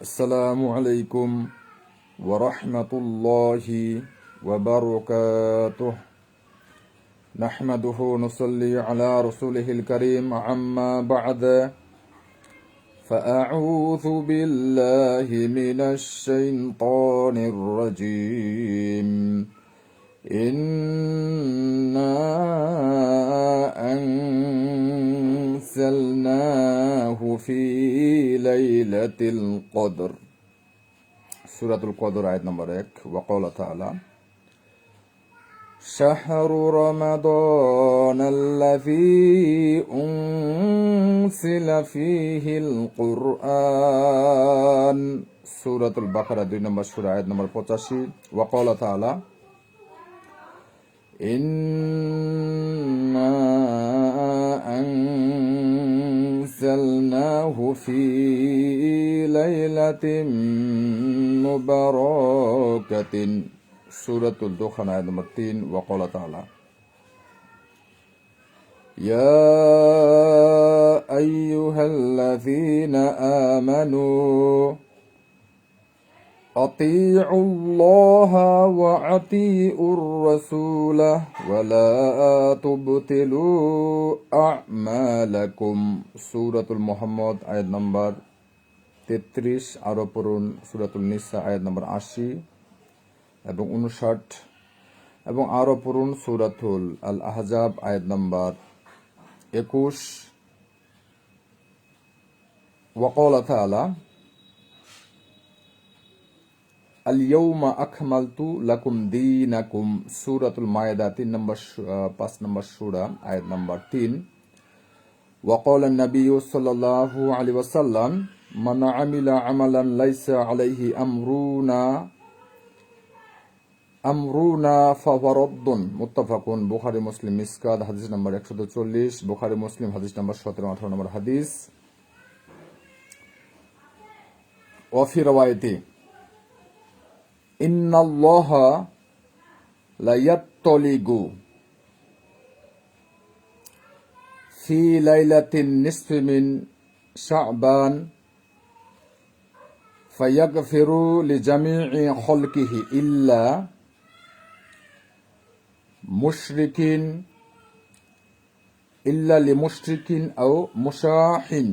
আসসালামু আলাইকুম ওয়া রাহমাতুল্লাহি ওয়া বারাকাতুহু নাহমাদুহু ওয়া নুসাল্লি আলা রাসূলিহিল কারীম আম্মা বা'দ ফাআউযু বিল্লাহি মিনাশ শাইতানির রাজীম ইন্না আনজালনাহু ফি লাইলাতিল কদর সূরাতুল কদর আয়াত নম্বর 1 ওয়া ক্বালা তাআলা শাহরু রমাদানাল্লাযী উনজিলা ফীহিল কুরআন সূরাতুল বাকারা 2 নম্বর সূরা আয়াত নম্বর 85 ওয়া ক্বালা তাআলা ইন্না আনজালনাহু ফী লাইলাতিন মুবারাকাতিন সূরাতুল দুখান আয়াত নম্বর 3 ওয়া ক্বালা তাআলা ইয়া আইয়ুহাল্লাযীনা আমানু أطيعوا الله وأطيعوا الرسول ولا تبطلوا أعمالكم সূরাতুল মুহাম্মদ আয়াত নম্বর 33 আরো পড়ুন সূরাতুল নিসা আয়াত নম্বর 80 এবং 59 এবং আরো পড়ুন সূরাতুল আল আহজাব আয়াত নম্বর 21 ওয়া ক্বালা তাআলা আল-ইয়াওমা আকমালতু লাকুম দীনাকুম সূরাতুল মায়েদা 3 নম্বর 5 নম্বর সূরা আয়াত নম্বর 3 ওয়া ক্বালা নবিয়্যু সাল্লাল্লাহু আলাইহি ওয়াসাল্লাম মান আমিলা আমালান লাইসা আলাইহি আমরুনা ফাহুয়া রাদ্দুন মুত্তাফাকুন বুখারী মুসলিম মিসকাত হাদিস নম্বর 140 বুখারী মুসলিম হাদিস নম্বর 17 18 নম্বর হাদিস ওয়া ফি রাওয়ায়াতি ইন্নাল্লাহা লা ইয়াত্তালিগু ফি লাইলাতিন নিসফি মিন শাবান ফায়াগফিরু লিজামি'i খালকিহি ইল্লা লিমুশরিকিন আও মুশাহিন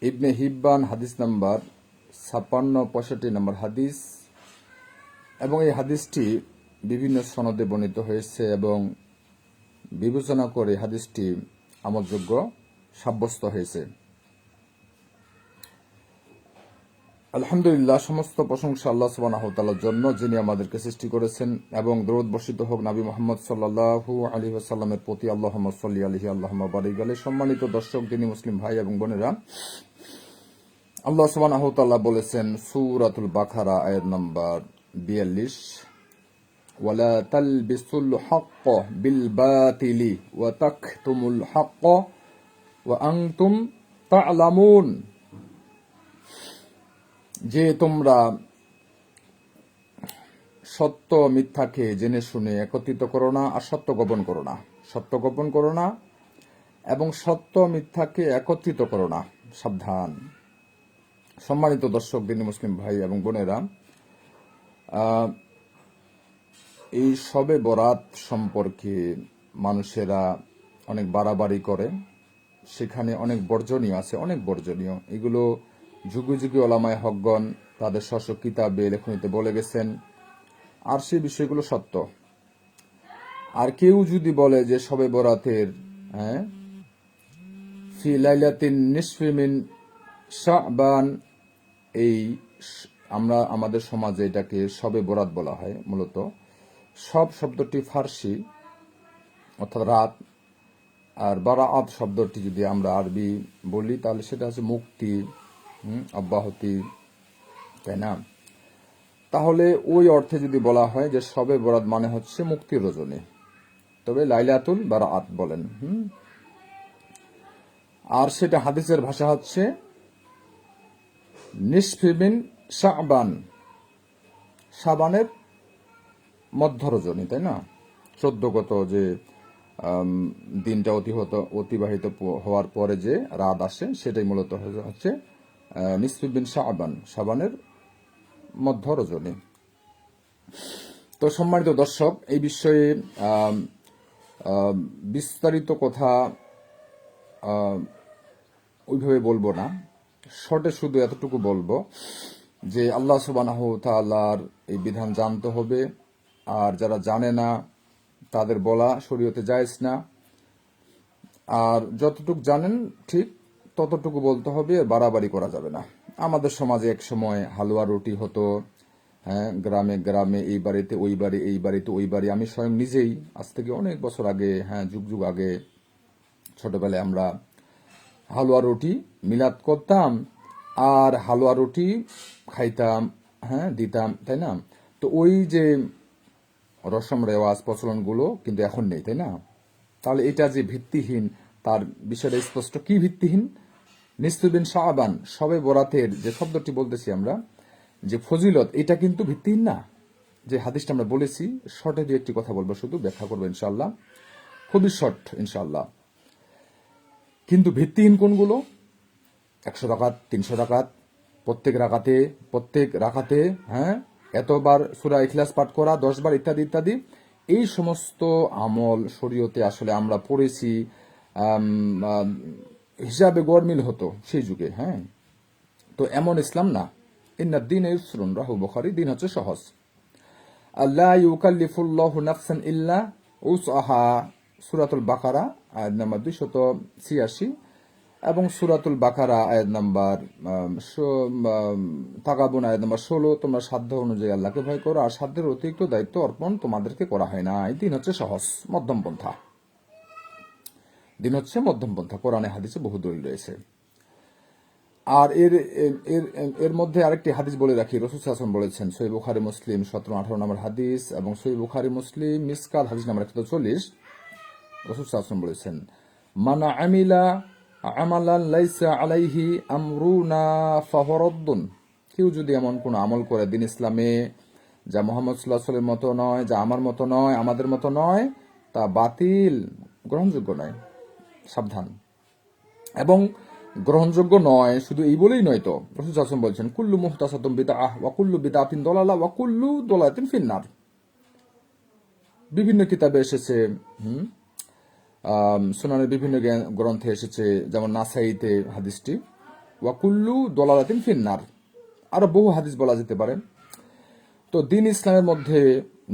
ইবনে হিব্বান হাদিস নাম্বার 56-65 নম্বর হাদিস এবং এই হাদিসটি বিভিন্ন সনদে বর্ণিত হয়েছে এবং বিবেচনা করে হাদিসটি আমলযোগ্য সাব্যস্ত হয়েছে। আলহামদুলিল্লাহ, সমস্ত প্রশংসা আল্লাহ সুবহানাহু ওয়া তাআলার জন্য, যিনি আমাদেরকে সৃষ্টি করেছেন, এবং দরুদ বর্ষিত হোক নবী মুহাম্মদ সাল্লাল্লাহু আলাইহি ওয়াসাল্লামের প্রতি। আল্লাহুম্মা সাল্লি আলাইহি আল্লাহুম্মা বারিক আলাইহি। সম্মানিত দর্শক, দিনী মুসলিম ভাই এবং বোনেরা, আল্লাহ সুবহানাহু ওয়া তাআলা বলেছেন সূরাতুল বাকারা আয়াত নম্বর 42, ওয়ালা তালবিসুল হাক্কা বিল বাতিলি ওয়া তাকতুমুল হাক্কা ওয়া আনতুম তা'লামুন, যে তোমরা সত্য মিথ্যাকে জেনে শুনে একত্রিত করো না আর সত্য গোপন করো না, সত্য গোপন করো না এবং সত্য মিথ্যাকে একত্রিত করো না, সাবধান। সম্মানিত দর্শক, দিনী মুসলিম ভাই এবং বোনেরা, এই শবে বরাত সম্পর্কে মানুষেরা অনেক বাড়াবাড়ি করে, সেখানে অনেক বর্জনীয় আছে, অনেক বর্জনীয়। এগুলো যুগে যুগে ওলামায়ে হকগণ তাদের স্ব কিতাবে লেখনীতে বলে গেছেন, আর সেই বিষয়গুলো সত্য। আর কেউ যদি বলে যে শবে বরাতের ফি লাইলাতিন নিসফি মিন শাবান, এই আমরা আমাদের সমাজে এটাকে শবে বরাত বলা হয়। মূলত সব শব্দটি ফার্সি, অর্থাৎ রাত, আর বারাআত শব্দটি যদি আমরা আরবি বলি তাহলে সেটা হচ্ছে মুক্তি, অব্যাহতি, তাই না? তাহলে ওই অর্থে যদি বলা হয় যে শবে বরাত মানে হচ্ছে মুক্তির রজনী, তবে লাইলাতুল বারাআত বলেন। আর সেটা হাদিসের ভাষা হচ্ছে নিসফি মিন শাবান, শাবানের মধ্য রজনী, তাই না? 14 গত যে দিনটা অতিবাহিত হওয়ার পরে যে রাত আসে সেটাই মূলত হচ্ছে নিসফি বিন শাবান, শাবানের মধ্য রজনী। তো সম্মানিত দর্শক, এই বিষয়ে বিস্তারিত কথা ওইভাবে বলবো না, শর্টে শুধু এতটুকু বলবো যে আল্লাহ সুবহানাহু ওয়া তাআলার এই বিধান জানতে হবে, আর যারা জানে না তাদের বলা শরীয়তে জায়েজ না, আর যতটুকু জানেন ঠিক ততটুকু বলতে হবে, বাড়াবাড়ি করা যাবে না। আমাদের সমাজে এক সময় হালুয়া রুটি হতো, হ্যাঁ, গ্রামে গ্রামে, এই বাড়িতে ওই বাড়ি, এই বাড়িতে ওই বাড়ি। আমি স্বয়ং নিজেই আজ থেকে অনেক বছর আগে, হ্যাঁ, যুগ যুগ আগে ছোটবেলায় আমরা হালুয়া রুটি মিলাদ করতাম আর হালুয়া রুটি খাইতাম, হ্যাঁ, দিতাম, তাই না? তো ওই যে রসম রেওয়াজ প্রচলনগুলো কিন্তু এখন নেই, তাই না? তাহলে এটা যে ভিত্তিহীন, তার বিষয়টা স্পষ্ট। কি ভিত্তিহীন? নিসফি বিন শাবান, শবে বরাতের যে শব্দটি বলতেছি আমরা, যে ফজিলত, এটা কিন্তু ভিত্তিহীন না। যে হাদিসটা আমরা বলেছি, শর্টে দিয়ে একটি কথা বলবো, শুধু ব্যাখ্যা করবো ইনশাআল্লাহ, খুবই শর্ট ইনশাআল্লাহ। কিন্তু ভিত্তিহীন কোনগুলো? 100 রাকাত, 300 রাকাত, প্রত্যেক রাকাতে, হ্যাঁ, এতবার সূরা ইখলাস পাঠ করা, 10 বার, ইত্যাদি ইত্যাদি। এই সমস্ত আমল শরীয়তে আসলে আমরা পড়েছি, হিসাবে গরমিল হতো সেই যুগে, হ্যাঁ। তো এমন ইসলাম না। ইন্নাদ দীনা ইউসরুন, রাহু বুখারী, দিন হচ্ছে সহজ। আল্লা ইউকাল্লিফুল্লাহু নাফসান ইল্লা উসআহা, সূরাতুল বাকারা আয়াত নাম্বার 286, এবং সূরাতুল বাকারা আয়াত নাম্বার তাগাবুন আয়াত নাম্বার 16, তোমরা সাধ্য অনুযায়ী আল্লাহকে ভয় করো, আর সাধ্যের অতিরিক্ত দায়িত্ব অর্পণ তোমাদেরকে করা হয় না। এই দিন হচ্ছে সহজ, মধ্যম পন্থা। দিন হচ্ছে মধ্যম পন্থা, কোরআনে হাদিসে বহু দলিল রয়েছে। আর এর এর এর মধ্যে আরেকটি হাদিস বলে রাখি, রাসূল সাল্লাল্লাহু আলাইহি ওয়াসাল্লাম বলেছেন, সহিহ বুখারী মুসলিম 17-18 নম্বর হাদিস, এবং সহিহ বুখারী মুসলিম মিসকাত হাদিস নাম্বার 140, রাসূল সাল্লাল্লাহু আলাইহি ওয়াসাল্লাম বলেছেন, মান আমিলা আমালান লাইসা আলাইহি আমরুনা ফাহুরাদ্দুন, কেউ যদি এমন কোন আমল করে দিন ইসলামে যা মুহাম্মদ সাল্লাল্লাহু আলাইহি ওয়াসাল্লামের মতো নয়, যা আমার মতো নয়, আমাদের মতো নয়, তা বাতিল, গ্রহণযোগ্য নয়। সাবধান। এবং গ্রহণযোগ্য নয় শুধু এই বলেই নয়, তো রাসূল সাল্লাল্লাহু আলাইহি ওয়াসাল্লাম বলছেন, কুল্লু মুহতাসাতুন বিদআহ ওয়া কুল্লু বিদআতিন দালালাহ ওয়া কুল্লু দালালাতিন ফিন্নার। বিভিন্ন কিতাবে এসেছে, সুনানের বিভিন্ন গ্রন্থে এসেছে, যেমন নাসাইতে হাদিসটি, ওয়া কুল্লু দালালাতিন ফিন্নার। আরো বহু হাদিস বলা যেতে পারে। তো দিন ইসলামের মধ্যে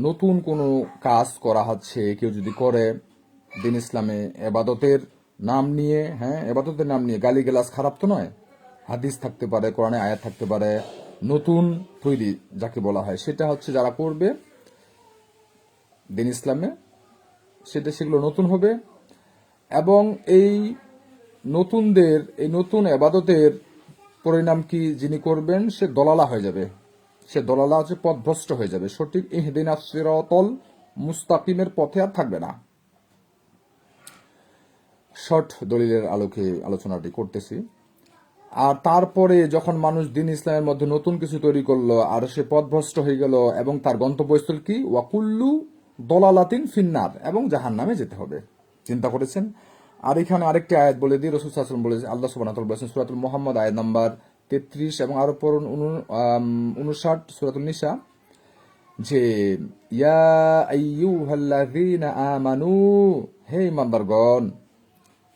নতুন কোনো কাজ করা হচ্ছে, কেউ যদি করে দিন ইসলামে এবাদতের নাম নিয়ে, হ্যাঁ, এবাদতের নাম নিয়ে, গালিগালাজ খারাপ তো নয়, হাদিস থাকতে পারে, কোরআনে আয়াত থাকতে পারে, নতুন তৈরি যাকে বলা হয়, সেটা হচ্ছে যারা করবে দিন ইসলামে, সেগুলো নতুন হবে। এবং এই নতুন এবাদতের পরিণাম কি? যিনি করবেন সে দলালা হয়ে যাবে, সে দলালা হচ্ছে পথভ্রষ্ট হয়ে যাবে, সঠিক ইহদিনাস সিরাতাল মুস্তাকিমের পথে আর থাকবে না। শর্ট দলিলের আলোকে আলোচনাটি করতেছি। আর তারপরে যখন মানুষ দিন ইসলামের মধ্যে নতুন কিছু তৈরি করলো আর সে পথভ্রষ্ট হয়ে গেল, এবং তার গন্তব্যস্থল কি? ওয়াকুল্লু দলালাতিন ফিন্নার, এবং জাহান্নামে যেতে হবে। চিন্তা করেছেন? আর এখানে আরেকটি আয়াত বলে দিই, রাসূল সাল্লাল্লাহু আলাইহি ওয়াসাল্লাম বলেছেন, আল্লাহ সুবহানাহু ওয়া তাআলা বলেছেন সূরাতুল মুহাম্মদ আয়াত নাম্বার 33, এবং আরো পড়ুন 59 সূরাতুল নিসা, যে ইয়া আইয়ুহাল্লাযীনা আমানু, হে ঈমানদারগণ,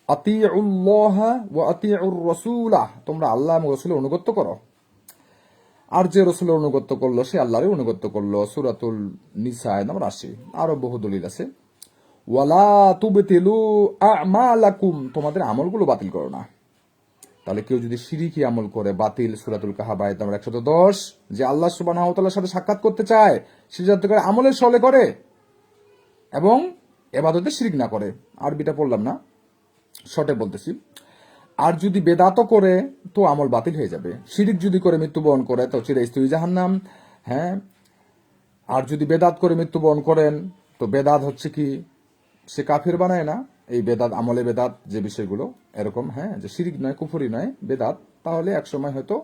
আতিউল্লাহ ওয়া আতিউর রাসূলাহ, তোমরা আল্লাহ এবং রাসূলের অনুগত্য করো। আর যে রাসূলের অনুগত্য করলো সে আল্লাহরই অনুগত্য করলো, সূরাতুল নিসা আয়াত নাম্বার 80। আরো বহু দলিল আছে। ওয়ালা তুবতিলু আমালাকুম, তোমাদের আমলগুলো বাতিল করো না। তাহলে কেউ যদি শিরকি আমল করে, বাতিল, সূরাতুল কাহাফ আয়াত নাম্বার 110, যে আল্লাহ সুবহানাহু ওয়া তাআলার সাথে সাক্ষাৎ করতে চায় সে যাতে করে আমলের ছলে করে এবং ইবাদতে শিরক না করে। আরবিটা পড়লাম না, শর্টে বলতেছি। আর যদি বেদাতও করে তো আমল বাতিল হয়ে যাবে। শিরক যদি করে মৃত্যুবরণ করে তো চিরস্থায়ী জাহান্নাম, হ্যাঁ। আর যদি বেদাত করে মৃত্যুবরণ করেন তো বেদাত হচ্ছে কি, সে কাফির বানায় না, এই বেদাত, আমলে বেদাত যে বিষয়গুলো এরকম, হ্যাঁ, যে শিরক নয়, কুফরি নয়, বেদাত, তাহলে একসময় হয়তো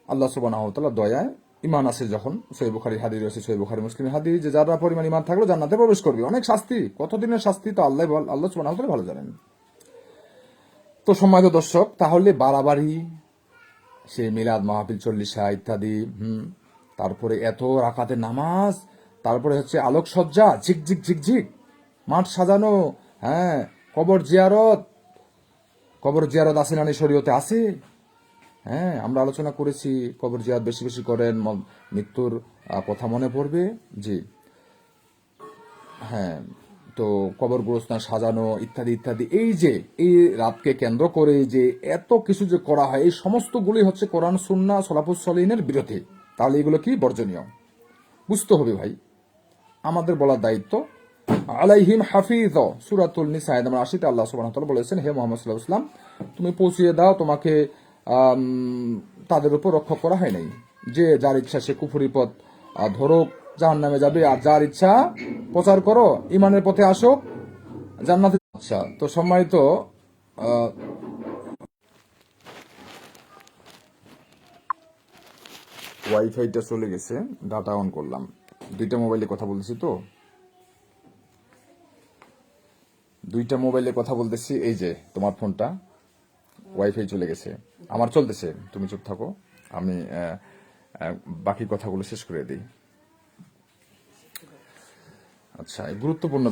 আল্লাহ সুবহানাহু ওয়া তাআলা দয়ায়, ইমান আছে যখন, সহিহ বুখারীর হাদিস রয়েছে, সহিহ বুখারী মুসলিমের হাদিস, যে যারা পরিমাণ ইমান থাকলো জান্নাতে প্রবেশ করবে। অনেক শাস্তি, কতদিনের শাস্তি তো আল্লাহ সুবহানাহু ওয়া তাআলা ভালো জানেন। তো সম্মানিত দর্শক, তাহলে বাড়াবাড়ি সেই মিলাদ মাহফিল চল্লিশা ইত্যাদি, তারপরে এত রাকাতে নামাজ, তারপরে হচ্ছে আলোকসজ্জা, ঝিকঝিক ঝিকঝিক, মাঠ সাজানো, হ্যাঁ, কবর জিয়ারত আছে না শরীয়তে আছে? হ্যাঁ, আমরা আলোচনা করেছি, কবর জিয়ারত বেশি বেশি করেন, মৃত্যুর কথা মনে পড়বে। জি হ্যাঁ, তো কবর গোরস্থান সাজানো ইত্যাদি ইত্যাদি, এই রাতকে কেন্দ্র করে যে এত কিছু যে করা হয়, এই সমস্তগুলি হচ্ছে কোরআন সুন্নাহ সলাফুস সলিহিনের বিরোধী। তাহলে এগুলো কি বর্জনীয় বুঝতে হবে ভাই, আমাদের বলার দায়িত্ব। আলাইহিম হাফিজ, সূরাতুল নিসা আয়াত নম্বর ৮০ আল্লাহ সুবহানাহু ওয়া তাআলা বলেছেন, হে মুহাম্মদ সাল্লাল্লাহু আলাইহি ওয়াসাল্লাম, তুমি পৌঁছিয়ে দাও, তোমাকে তাদের উপর রক্ষা করা হয় নাই। যে যার ইচ্ছা সে কুফরি পথ ধরুক, জাহান্নামে যাবে, আর যার ইচ্ছা প্রচার করো, ইমানের পথে আসো, জান্নাতে। আচ্ছা, তো সম্মানিত ওয়াইফাইটা চলে গেছে, ডাটা অন করলাম, দুইটা মোবাইলে কথা বলতেছি, তো দুইটা মোবাইলে কথা বলতেছি। এই যে তোমার ফোনটা, ওয়াইফাই চলে গেছে, আমার চলতেছে, তুমি চুপ থাকো, আমি বাকি কথাগুলো শেষ করে দিই। আচ্ছা, এই গুরুত্বপূর্ণ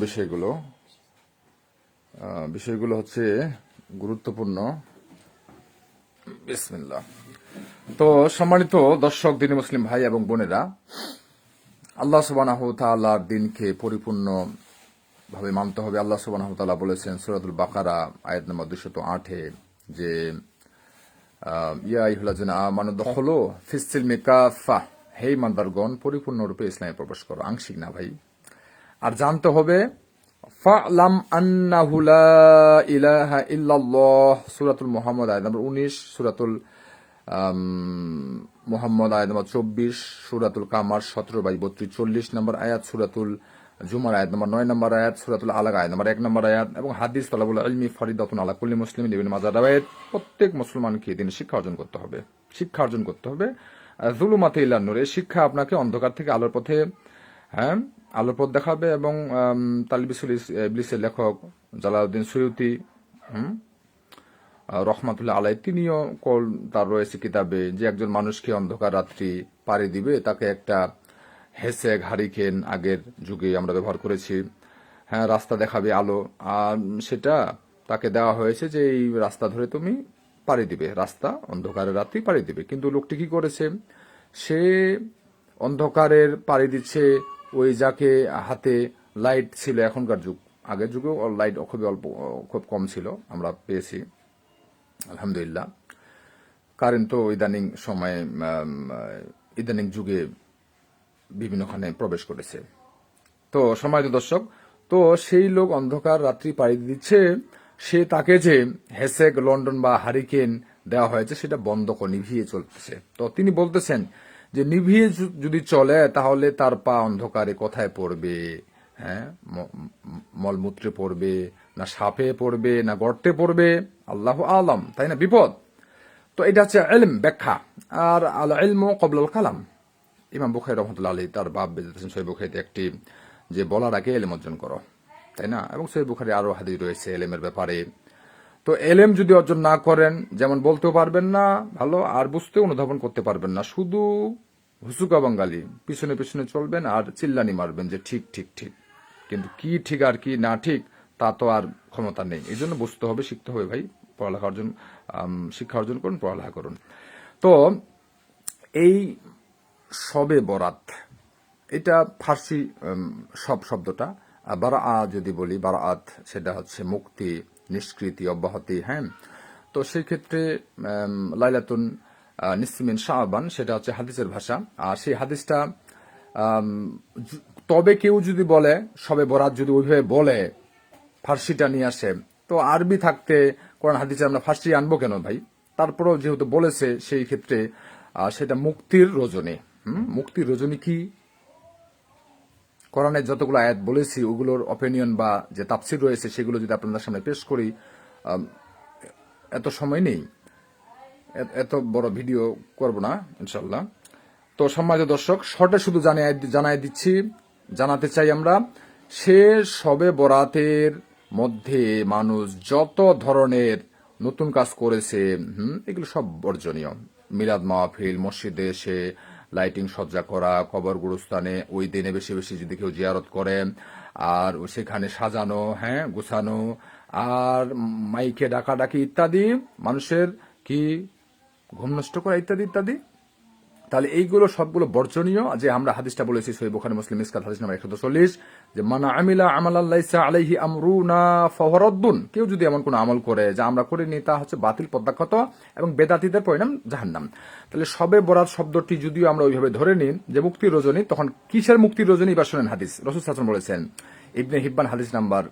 বিষয়গুলো হচ্ছে গুরুত্বপূর্ণ। বিসমিল্লাহ। তো সম্মানিত দর্শক, দিনী মুসলিম ভাই এবং বোনেরা, আল্লাহ সুবহানাহু ওয়া তাআলার দিনকে পরিপূর্ণ ভাবে মানতে হবে। আল্লাহ সুবহানাহু ওয়া তাআলা বলেছেন সূরাতুল বাকারা আয়াত নম্বর 208-এ যে ইয়া আইয়ুহাল্লাযিনা আমানু দুখুলু ফিস-সিলমি কাফা, হে ইমানদারগণ, পরিপূর্ণরূপে ইসলামে প্রবেশ করো, আংশিক না ভাই। আর জানতে হবে ফা'লাম আন্নাহু লা ইলাহা ইল্লাল্লাহ, সূরাতুল মুহাম্মদ আয়াত নম্বর 19, সূরাতুল মুহাম্মদ আয়াত নম্বর 24, সূরাতুল কামার 17-32 40 নম্বর আয়াত, সূরাতুল জুমার আয়াত নম্বর 9 নম্বর আয়াত, সূরাতুল আলাক আয়াত নম্বর 1 নম্বর আয়াত, এবং হাদিস তালাবুল ইলমি ফরিদাতুন আলা কুল্লি মুসলিমিন, ইবনে মাজাহ রাওয়ায়াত। প্রত্যেক মুসলমানকে দিনে শিক্ষা অর্জন করতে হবে। যুলুমাতে ইলা নূর, এই শিক্ষা আপনাকে অন্ধকার থেকে আলোর পথে, হ্যাঁ, আলোর পথ দেখাবে। এবং তালবিসুল ইবলিসের লেখক জালালউদ্দিন সুয়ুতি রহমাতুল্লাহ আলাই, তিনিও তার রয়েছে কিতাবে, যে একজন মানুষকে অন্ধকার রাত্রি পাড়ি দিবে, তাকে একটা হেসেক, হারিকেন, আগের যুগে আমরা ব্যবহার করেছি, হ্যাঁ, রাস্তা দেখাবে, আলো, আর সেটা তাকে দেওয়া হয়েছে যে এই রাস্তা ধরে তুমি পাড়ি দিবে, রাস্তা অন্ধকারের রাত্রি পাড়ি দিবে। কিন্তু লোকটি কি করেছে, সে অন্ধকারের পাড়ি দিচ্ছে ওই যাকে হাতে লাইট ছিল, এখনকার যুগ, আগের যুগেও লাইট খুব কম ছিল, আমরা পেয়েছি আলহামদুলিল্লাহ। কারেন্ট তো ইদানিং যুগে বিভিন্নখানে প্রবেশ করেছে। তো সম্মানিত দর্শক, তো সেই লোক অন্ধকার রাত্রি পাড়ি দিচ্ছে, তাকে যে হেসেক, লন্ডন বা হারিকেন দেওয়া হয়েছে সেটা বন্ধ করে নিভিয়ে চলতেছে। তো তিনি বলতেছেন যে নিভিয়ে যদি চলে তাহলে তার পা অন্ধকারে কোথায় পড়বে, হ্যাঁ, মলমূত্রে পড়বে, না সাপে পড়বে, না গর্তে পড়বে, আল্লাহু আলাম, তাই না, বিপদ। তো এটা হচ্ছে ইলম, ব্যাখ্যা। আর আল ইলমু ক্বাবলাল কালাম, ইমাম বুখারী রাহমাতুল্লাহ আলাইহি তার বাব বেঁধেছেন সহিহ বুখারীতে একটি, যে বলার আগে ইলম অর্জন করো, তাই না। এবং সহিহ বুখারী আরো হাদিস রয়েছে ইলমের ব্যাপারে। তো ইলম যদি অর্জন না করেন, যেমন বলতেও পারবেন না ভালো, আর বুঝতেও অনুধাবন করতে পারবেন না, শুধু হুসুকা বাঙ্গালি, পিছনে পিছনে চলবেন আর চিল্লানি মারবেন যে ঠিক ঠিক ঠিক, কিন্তু কি ঠিক আর কি না ঠিক তা তো আর ক্ষমতা নেই। এই জন্য বুঝতে হবে, শিখতে হবে ভাই, শিক্ষা অর্জন করুন, পড়ালেখা করুন। তো এই শবে বরাত, এটা ফার্সি শব্দটা, বারাআ যদি বলি, বারাআত সেটা হচ্ছে মুক্তি, নিষ্কৃতি, অব্যাহতি, হ্যাঁ। তো সেই ক্ষেত্রে লাইলাতুন নিসফি মিন শাবান, সেটা হচ্ছে হাদিসের ভাষা। আর সেই হাদিসটা তবে কেউ যদি বলে শবে বরাত, যদি ওইভাবে বলে ফার্সিটা নিয়ে আসে, তো আরবি থাকতে কোরআন হাদিসে আমরা ফার্সি আনবো কেন ভাই? তারপরেও যেহেতু বলেছে, সেই ক্ষেত্রে সেটা মুক্তির রজনী। মুক্তির রজনী কি? কোরআনের যতগুলো আয়াত বলেছি ওগুলোর অপিনিয়ন বা যে তাফসির রয়েছে সেগুলো যদি আপনাদের সামনে পেশ করি, এত সময় নেই, এত বড় ভিডিও করব না ইনশাল্লাহ। তো সম্মানিত দর্শক, শর্টে শুধু জানাতে চাই আমরা, সে শবে বরাতের মধ্যে মানুষ যত ধরনের নতুন কাজ করেছে, এগুলো সব বর্জনীয়। মিলাদ মাহফিল, মসজিদে এসে লাইটিং সজ্জা করা, কবর গুরুস্থানে ওই দিনে বেশি বেশি যদি কেউ জিয়ারত করে, আর সেখানে সাজানো, হ্যাঁ, গুছানো, আর মাইকে ডাকাডাকি ইত্যাদি, মানুষের কি ঘুম নষ্ট করা ইত্যাদি ইত্যাদি, তাহলে এইগুলো সবগুলো বর্জনীয়। যে আমরা হাদিসটা বলেছি সহিহ বুখারী মুসলিম মিসকাত হাদিস নাম্বার 140, যে মান আমিলা আমালান লাইসা আলাইহি আমরুনা ফাহুয়া রাদ্দুন, কেউ যদি এমন কোন আমল করে যা আমরা করিনি তা হচ্ছে বাতিল, প্রত্যাখ্যাত এবং বেদাতীদের পরিণাম জাহান্নাম। তাহলে শবে বরাত শব্দটি যদিও আমরা ওইভাবে ধরে নিই যে মুক্তির রজনী, তখন কিসের মুক্তির রজনী? এবার শুনেন হাদিস। রাসূল সাল্লাল্লাহু আলাইহি ওয়াসাল্লাম বলেছেন, ইবনে হিব্বান হাদিস নাম্বার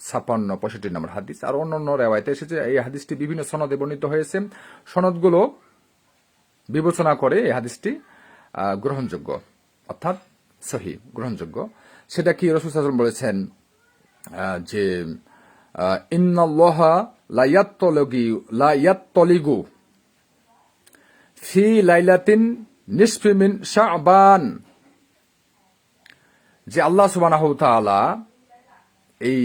56-65 নম্বর হাদিস, আর অন্যান্য রেওয়ায়েতে এসেছে। এই হাদিসটি বিভিন্ন সনদে বর্ণিত হয়েছে। সনদগুলো বিবেচনা করে এই হাদিসটি গ্রহণযোগ্য, অর্থাৎ সহিহ, গ্রহণযোগ্য। সেটা কি? রাসূল সাল্লাল্লাহু আলাইহি ওয়াসাল্লাম বলেছেন যে ইন্নাল্লাহা লা ইয়াত্তলিগু ফি লাইলাতিন নিসফি মিন শাবান, যে আল্লাহ সুবহানাহু ওয়া তাআলা এই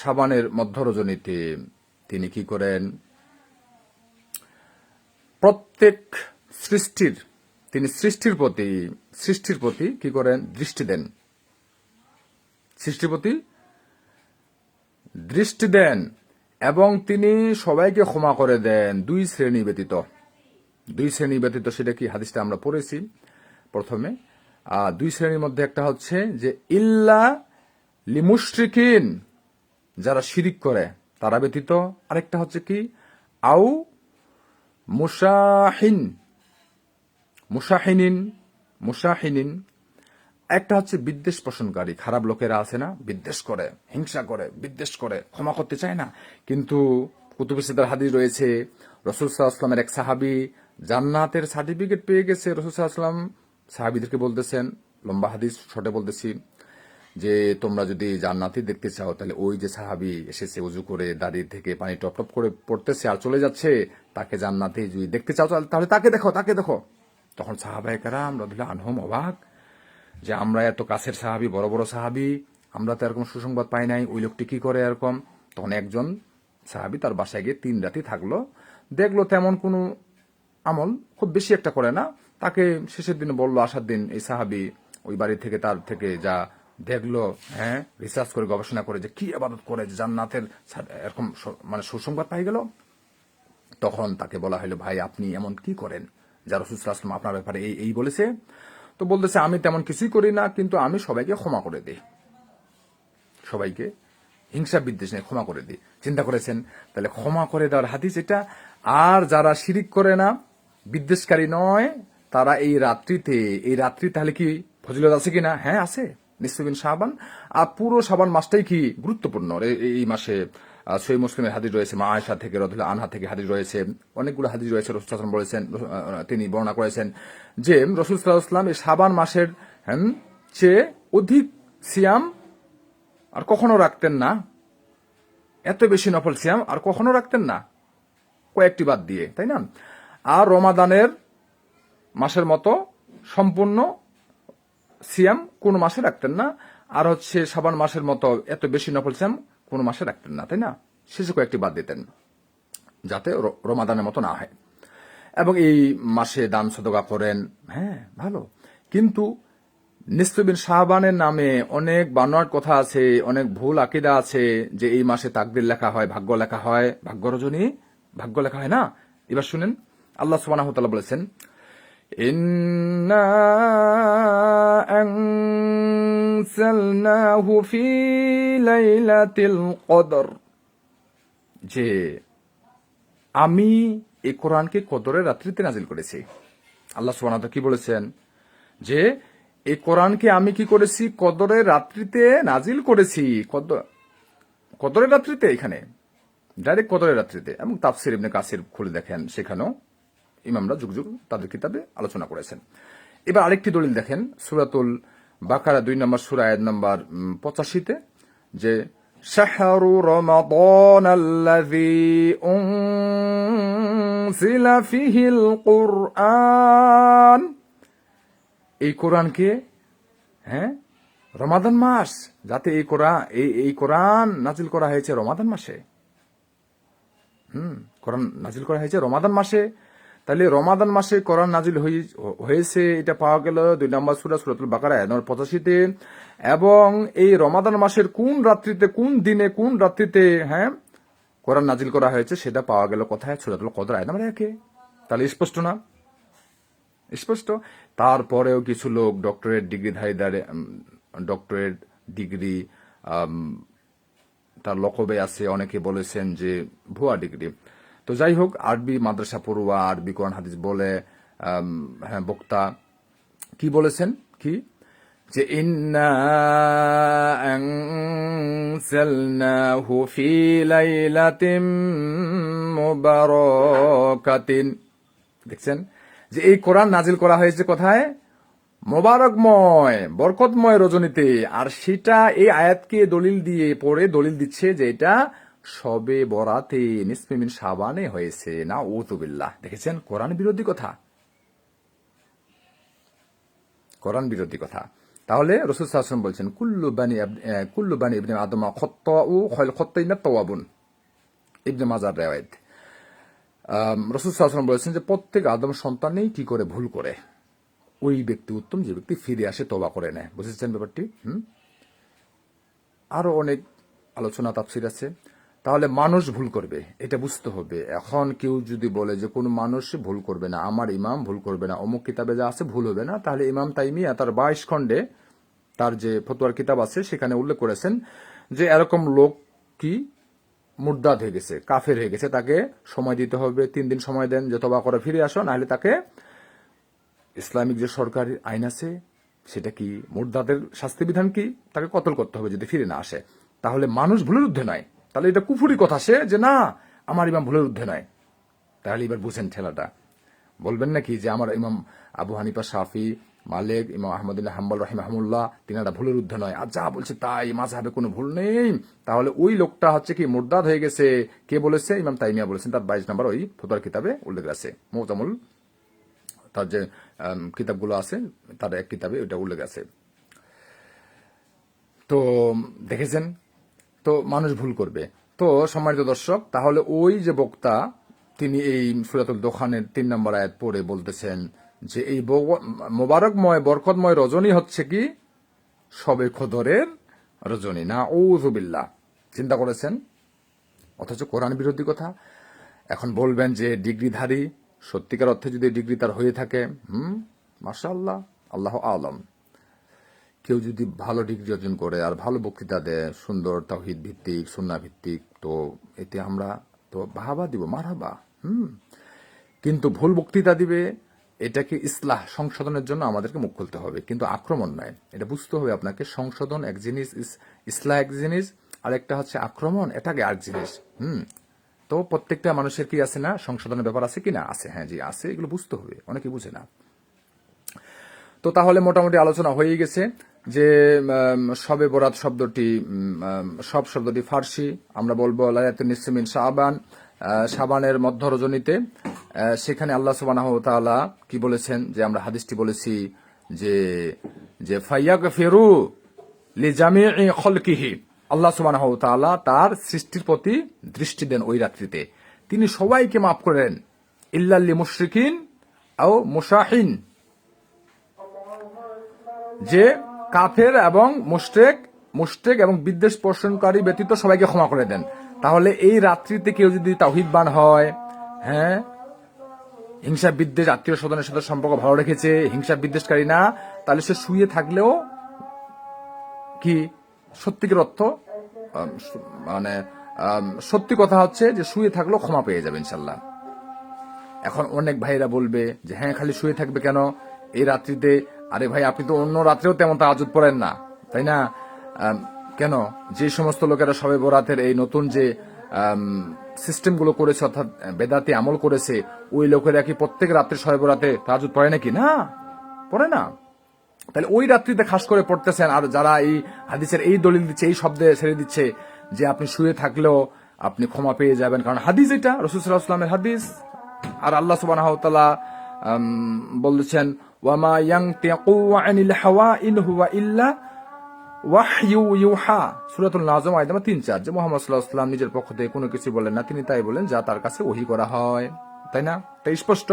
শাবানের মধ্য রজনীতে তিনি কি করেন? প্রত্যেক সৃষ্টির প্রতি কি করেন? দৃষ্টি দেন, সৃষ্টির প্রতি দৃষ্টি দেন, এবং তিনি সবাইকে ক্ষমা করে দেন দুই শ্রেণী ব্যতীত। সেটা কি? হাদিসটা আমরা পড়েছি প্রথমে। দুই শ্রেণীর মধ্যে একটা হচ্ছে যে ইল্লা লিমুশরিকিন, যারা শিরিক করে তারা ব্যতীত। আরেকটা হচ্ছে কি? আউ মুশাহিনিন, একটা হচ্ছে বিদ্বেষ পোষণকারী, খারাপ লোকেরা আছে না, বিদ্বেষ করে, হিংসা করে, বিদ্বেষ করে, ক্ষমা করতে চায় না। কিন্তু কুতুবে সিদ্দার হাদিস রয়েছে, রাসূল সাল্লাল্লাহু আলাইহি ওয়াসাল্লামের এক সাহাবী জান্নাতের সার্টিফিকেট পেয়ে গেছে। রাসূল সাল্লাল্লাহু আলাইহি ওয়াসাল্লাম সাহাবীদেরকে বলতেছেন, লম্বা হাদিস শর্টে বলতেছি, যে তোমরা যদি জান্নাতি দেখতে চাও তাহলে ওই যে সাহাবী এসেছে উজু করে, দাড়ি থেকে পানি টপ টপ করে পড়তেছে আর চলে যাচ্ছে, তাকে জান্নাতি যদি দেখতে চাও তাহলে তাকে দেখো। তখন সাহাবায়ে কেরাম রাদিয়াল্লাহু আনহুম অবাক, যে আমরা এত কাছের সাহাবী, বড় বড় সাহাবী, আমরা তো এরকম সুসংবাদ পাই নাই, ওই লোকটি কি করে এরকম? তখন একজন সাহাবী তার বাসায় গিয়ে 3 রাতি থাকলো, দেখলো তেমন কোনো আমল খুব বেশি একটা করে না। তাকে শেষের দিনে বললো, আসার দিন এই সাহাবী ওই বাড়ি থেকে তার থেকে যা দেখলো, হ্যাঁ, রিসার্চ করে গবেষণা করে যে কি ইবাদত করে জান্নাতের এরকম মানে সুসংবাদ পাই গেল। তখন তাকে বলা হলো, ভাই আপনি এমন কি করেন যা রাসূল সাল্লাল্লাহু আলাইহি ওয়াসাল্লাম আপনার ব্যাপারে এই বলেছে? তো বলতেছে, আমি তেমন কিছুই করি না, কিন্তু আমি সবাইকে ক্ষমা করে দিই, সবাইকে হিংসা বিদ্বেষ নিয়ে ক্ষমা করে দিই। চিন্তা করেছেন? তাহলে ক্ষমা করে দেওয়ার হাদিস এটা। আর যারা শিরিক করে না, বিদ্বেষকারী নয়, তারা এই রাত্রি তাহলে কি ফজিলত আছে কিনা? হ্যাঁ, আছে, নিসফু মিন শাবান। আর পুরো শাবান মাসটাই কি গুরুত্বপূর্ণ। এই মাসে সহিহ মুসলিমের হাদিস রয়েছে, মা আয়েশা থেকে রাদিয়াল্লাহু আনহা থেকে হাদিস রয়েছে, অনেকগুলো হাদিস রয়েছে। রাসূল সাল্লাল্লাহু আলাইহি ওয়াসাল্লাম বলেছেন, তিনি বর্ণনা করেছেন যে রাসূল সাল্লাল্লাহু আলাইহি ওয়াসাল্লাম এই শাবান মাসের চেয়ে অধিক সিয়াম আর কখনো রাখতেন না, এত বেশি নফল সিয়াম আর কখনো রাখতেন না, কয়েকটি বাদ দিয়ে, তাই না? আর রমাদানের মাসের মতো সম্পূর্ণ সিয়াম কোন মাসে রাখতেন না, আর হচ্ছে শাবান মাসের মতো এত বেশি নফল সিয়াম কোন মাসে রাখতেন না, তাই না? শেষে কয়েকটি বাদ দিতেন যাতে রমাদানের মতো না হয়। এবং এই মাসে দান সদকা করেন, হ্যাঁ, ভালো। কিন্তু নিসফু মিন শাবানের নামে অনেক বানোয়াট কথা আছে, অনেক ভুল আকীদা আছে, যে এই মাসে তাকদীর লেখা হয়, ভাগ্য লেখা হয়, ভাগ্য রজনী, ভাগ্য লেখা হয় না। এবার শুনেন, আল্লাহ সুবহানাহু ওয়া তাআলা বলেছেন, ইন্না আনজালনাহু ফি লাইলাতিল কদর, যে আমি এই কোরআনকে কদরের রাত্রিতে নাজিল করেছি। আল্লাহ সুবহানাহু ওয়া তাআলা কি বলেছেন? যে এই কোরআনকে আমি কি করেছি? কদরের রাত্রিতে নাজিল করেছি। কদরের রাত্রিতে, এখানে ডাইরেক্ট কদরের রাত্রিতে। এবং তাফসির ইবনে কাসির খুলে দেখেন, সেখানেও ইমামরা যুগ যুগ তাদের কিতাবে আলোচনা করেছেন। এবার আরেকটি দলিল দেখেন, সূরাতুল বাকারা 2 নম্বর সূরা আয়াত নম্বর 85-তে, যে শাহরু রমাদানাল্লাযী উনজিলা ফীহিল কুরআন, এই কোরআনকে, হ্যাঁ, রমাদান মাস, যাতে এই কোরআন নাজিল করা হয়েছে রমাদান মাসে। কোরআন নাজিল করা হয়েছে রমাদান মাসে। তাহলে রমাদান মাসে কোরআন নাজিল হয়েছে এটা পাওয়া গেল 2 নম্বর সূরা সূরাতুল বাকারা 85-তে। এবং এই রমাদান মাসের কোন রাত্রিতে, কোন দিনে, কোন রাত্রিতে কোরআন নাজিল করা হয়েছে সেটা পাওয়া গেল কোথায়? সূরাতুল কদর আয়াত নম্বর 1-এ। তাহলে স্পষ্ট না? স্পষ্ট। তারপরেও কিছু লোক ডক্টরেট ডিগ্রি তার লকবে আছে, অনেকে বলেছেন যে ভুয়া ডিগ্রি। তো যাই হোক, আরবি মাদ্রাসা পড়ুয়া, আরবি কোরআন হাদিস বলে বক্তা কি বলেছেন, কি যে ইন্না আনজালনাহু ফি লাইলাতিন মুবারাকাতিন। দেখছেন যে এই কোরআন নাজিল করা হয়েছে কোথায়? মোবারকময়, বরকতময় রজনীতে। আর সেটা এই আয়াতকে দলিল দিয়ে পড়ে দলিল দিচ্ছে যে এটা শবে বরাতে, নিসফে মিন শাবানে হয়েছে। না উযুবিল্লাহ। দেখেছেন কোরআন বিরোধী কথা, কোরআন বিরোধী কথা। তাহলে রাসূল সাল্লাল্লাহু আলাইহি ওয়াসাল্লাম বলছেন কুল্লু বানি ইবনে আদম খাত্তাউ খায়রুল খাত্তাইনা তাওয়াবুন, ইবনে মাজাহ riwayat। রাসূল সাল্লাল্লাহু আলাইহি ওয়াসাল্লাম বলেছেন যে প্রত্যেক আদম সন্তানেই কি করে ভুল করে, ওই ব্যক্তি উত্তম যে ব্যক্তি ফিরে আসে, তওবা করে নেয়। বুঝেছেন ব্যাপারটি? আরো অনেক আলোচনা তাফসীর আছে। তাহলে মানুষ ভুল করবে এটা বুঝতে হবে। এখন কেউ যদি বলে যে কোনো মানুষ ভুল করবে না, আমার ইমাম ভুল করবে না, অমুক কিতাবে যা আছে ভুল হবে না, তাহলে ইমাম তাইমিয়া তার 22 খণ্ডে তার যে ফতোয়ার কিতাব আছে সেখানে উল্লেখ করেছেন যে এরকম লোক কি মুরতাদ হয়ে গেছে, কাফের হয়ে গেছে, তাকে সময় দিতে হবে, 3 দিন সময় দেন যে তওবা করে ফিরে আসো, নাহলে তাকে ইসলামিক যে সরকারি আইন আছে সেটা কি, মুরতাদের শাস্তি বিধান কি, তাকে কতল করতে হবে যদি ফিরে না আসে। তাহলে মানুষ ভুলের ঊর্ধ্বে নয়। তাহলে এটা কুফুরি কথা সে যে না আমার ইমাম ভুলের ঊর্ধ্বে নয়। তাহলে এবার বুঝেন ঠেলাটা। বলবেন নাকি যে আমার ইমাম আবু হানিফা, শাফি, মালিক, ইমাম আহমদ ইবনে হাম্বল রাহিমাহুল্লাহ তিনারা ভুলের ঊর্ধ্বে নয়, আর যা বলছে তাই, মাযহাবে কোনো ভুল নেই। তাহলে ওই লোকটা হচ্ছে কি মুরতাদ হয়ে গেছে। কে বলেছে? ইমাম তাইমিয়া বলেছেন, তার 22 নম্বর ওই ফতোয়ার কিতাবে উল্লেখ আছে। মুতামুল তার যে কিতাবগুলো আছে তার এক কিতাবে ওইটা উল্লেখ আছে। তো দেখেছেন, তো মানুষ ভুল করবে। তো সম্মানিত দর্শক, তাহলে ওই যে বক্তা তিনি এই সূরাতুল দোখানের 3 নম্বর আয়াত পড়ে বলতেছেন যে এই মোবারকময় বরকতময় রজনী হচ্ছে কি শবে কদরের রজনী। না উযুবিল্লাহ। চিন্তা করেছেন? অথচ কোরআন বিরোধী কথা। এখন বলবেন যে ডিগ্রিধারী, সত্যিকার অর্থে যদি ডিগ্রি তার হয়ে থাকে, মাশাআল্লাহ, আল্লাহু আ'লাম। কেউ যদি ভালো ডিগ্রি অর্জন করে আর ভালো বক্তৃতা দেয়, সুন্দর তাওহীদ ভিত্তিক, সুন্নাহ ভিত্তিক, তো এতে আমরা তো বাহাবা দিব, মারহাবা। কিন্তু ভুল বক্তৃতা দিবে, এটাকে ইসলাহ সংশোধনের জন্য আমাদেরকে মুখ খুলতে হবে, কিন্তু আক্রমণ নয়। এটা বুঝতে হবে আপনাকে। সংশোধন এক জিনিস, ইসলাহ এক জিনিস, আর একটা হচ্ছে আক্রমণ, এটাকে আরেক জিনিস। তো প্রত্যেকটা মানুষের কি আছে না সংশোধনের ব্যাপার আছে কিনা? আছে। হ্যাঁ জি আছে। এগুলো বুঝতে হবে, অনেকে বুঝে না। তো তাহলে মোটামুটি আলোচনা হয়ে গেছে যে শবে বরাত শব্দটি, সব শব্দটি ফার্সি। আমরা বলবো লাইলাতুন নিসফি মিন শাবান, শাবানের মধ্য রজনীতে। সেখানে আল্লাহ সুবহানাহু ওয়া তাআলা কি বলেছেন, যে আমরা হাদিসটি বলেছি যে ফায়াগফিরু লিজামিই খালকিহি, আল্লাহ সুবহানাহু ওয়া তাআলা তার সৃষ্টির প্রতি দৃষ্টি দেন ওই রাত্রিতে, তিনি সবাইকে মাফ করেন, ইল্লাল লিমুশরিকিন আও মুশাহিন, যে কাফের এবং মুশরিক এবং বিদ্বেষ পোষণকারী ব্যতীত সবাইকে ক্ষমা করে দেন। তাহলে এই রাত্রিতে কেউ যদি তাওহীদবান হয়, হিংসা বিদ্বেষ, আত্মীয় স্বজনের সাথে সম্পর্ক ভালো রেখেছে, হিংসা বিদ্বেষকারী না, তাহলে সে শুয়ে থাকলেও কি সত্যিকার অর্থ মানে সত্যি কথা হচ্ছে যে শুয়ে থাকলেও ক্ষমা পেয়ে যাবে ইনশাল্লাহ। এখন অনেক ভাইরা বলবে যে হ্যাঁ খালি শুয়ে থাকবে কেন এই রাত্রিতে? আরে ভাই, আপনি তো অন্য রাত্রেও তেমন তাহাজ্জুদ পড়েন না, তাই না? কেন? যে সমস্ত লোকেরা শবে বরাতের এই নতুন যে সিস্টেমগুলো করেছে, অর্থাৎ বেদাতি আমল করেছে, ওই লোকেরা কি প্রত্যেক রাত্রে শবে বরাতে তাহাজ্জুদ পড়ে নাকি? না, পড়ে না। তাহলে ওই রাত্রিতে খাস করে পড়তেছেন। আর যারা এই হাদিসের এই দলিল দিচ্ছে, এই শব্দে ছেড়ে দিচ্ছে যে আপনি শুয়ে থাকলেও আপনি ক্ষমা পেয়ে যাবেন, কারণ হাদিস এটা রাসূল সাল্লাল্লাহু আলাইহি ওয়াসাল্লামের হাদিস। আর আল্লাহ সুবহানাহু ওয়া তাআলা বলেছেন ওয়ামা ইয়ানতিকু আনিল হাওয়া ইন হুয়া ইল্লা ওয়াহয়ু ইউহা, সূরাতুল নাজম আয়াত নাম্বার 3-4, যে মুহাম্মদ সাল্লাল্লাহু আলাইহি ওয়াসাল্লাম নিজের পক্ষ থেকে কোনো কিছু বলেন না, তিনি তাই বলেন যা তার কাছে ওহী করা হয়, তাই না? তাই স্পষ্ট।